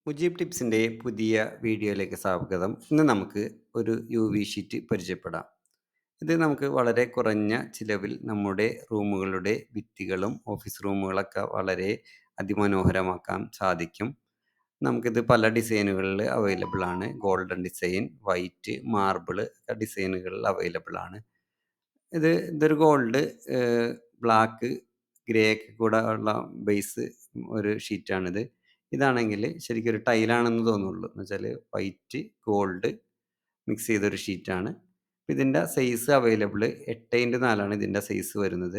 മുജീബ് ടിപ്സിൻ്റെ പുതിയ വീഡിയോയിലേക്ക് സ്വാഗതം. ഇന്ന് നമുക്ക് ഒരു യു വി ഷീറ്റ് പരിചയപ്പെടാം. ഇത് നമുക്ക് വളരെ കുറഞ്ഞ ചിലവിൽ നമ്മുടെ റൂമുകളുടെ ഭിത്തികളും ഓഫീസ് റൂമുകളൊക്കെ വളരെ അതിമനോഹരമാക്കാൻ സാധിക്കും. നമുക്കിത് പല ഡിസൈനുകളിൽ അവൈലബിൾ ആണ്. ഗോൾഡൻ ഡിസൈൻ, വൈറ്റ്, മാർബിൾ ഡിസൈനുകളിൽ അവൈലബിൾ ആണ്. ഇതൊരു ഗോൾഡ്, ബ്ലാക്ക്, ഗ്രേ ഒക്കെ കൂടെ ഉള്ള ബേസ് ഒരു ഷീറ്റാണിത്. ഇതാണെങ്കിൽ ശരിക്കും ഒരു ടൈലാണെന്ന് തോന്നുള്ളൂ. എന്ന് വെച്ചാൽ വൈറ്റ്, ഗോൾഡ് മിക്സ് ചെയ്തൊരു ഷീറ്റാണ്. ഇതിൻ്റെ സൈസ് അവൈലബിൾ 8x4 ഇതിൻ്റെ സൈസ് വരുന്നത്.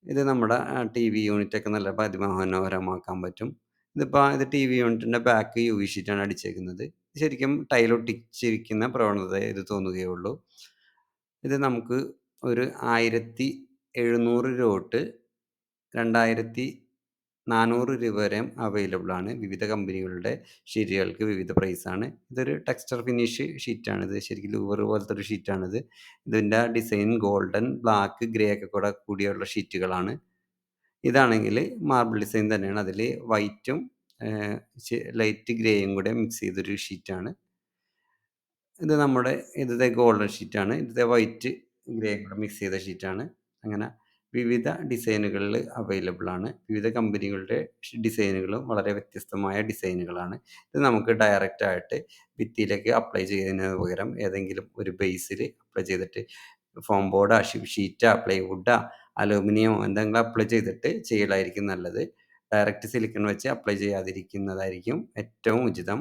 ഇത് നമ്മുടെ ടി വി യൂണിറ്റൊക്കെ നല്ല അതിമനോഹരമാക്കാൻ പറ്റും. ഇത് ടി വി യൂണിറ്റിൻ്റെ ബാക്ക് യു വി ഷീറ്റാണ് അടിച്ചേക്കുന്നത്. ശരിക്കും ടൈലൊട്ടിച്ചിരിക്കുന്ന പ്രവണത ഇത് തോന്നുകയുള്ളൂ. ഇത് നമുക്ക് ഒരു 1700 തൊട്ട് 2400 രൂപ വരെ അവൈലബിൾ ആണ്. വിവിധ കമ്പനികളുടെ ഷീറ്റുകൾക്ക് വിവിധ പ്രൈസാണ്. ഇതൊരു ടെക്സ്ചർ ഫിനിഷ് ഷീറ്റാണിത്. ശരിക്കും ലൂവർ പോലത്തെ ഒരു ഷീറ്റാണിത്. ഇതിൻ്റെ ഡിസൈൻ ഗോൾഡൻ, ബ്ലാക്ക്, ഗ്രേ ഒക്കെ കൂടെ കൂടിയുള്ള ഷീറ്റുകളാണ്. ഇതാണെങ്കിൽ മാർബിൾ ഡിസൈൻ തന്നെയാണ്. അതിൽ വൈറ്റും ലൈറ്റ് ഗ്രേയും കൂടെ മിക്സ് ചെയ്തൊരു ഷീറ്റാണ്. ഇത് ഗോൾഡൻ ഷീറ്റാണ്. വൈറ്റ് ഗ്രേയും കൂടെ മിക്സ് ചെയ്ത ഷീറ്റാണ്. അങ്ങനെ വിവിധ ഡിസൈനുകളിൽ അവൈലബിൾ ആണ്. വിവിധ കമ്പനികളുടെ ഡിസൈനുകളും വളരെ വ്യത്യസ്തമായ ഡിസൈനുകളാണ്. ഇത് നമുക്ക് ഡയറക്റ്റായിട്ട് ഭിത്തിയിലേക്ക് അപ്ലൈ ചെയ്യുന്നതിന് പകരം ഏതെങ്കിലും ഒരു ബേസിൽ അപ്ലൈ ചെയ്തിട്ട് ഫോം ബോർഡോ, ഷീറ്റോ, പ്ലൈവുഡോ, അലൂമിനിയമോ എന്തെങ്കിലും അപ്ലൈ ചെയ്തിട്ട് ചെയ്യലായിരിക്കും നല്ലത്. ഡയറക്റ്റ് സിലിക്കൺ വെച്ച് അപ്ലൈ ചെയ്യാതിരിക്കുന്നതായിരിക്കും ഏറ്റവും ഉചിതം.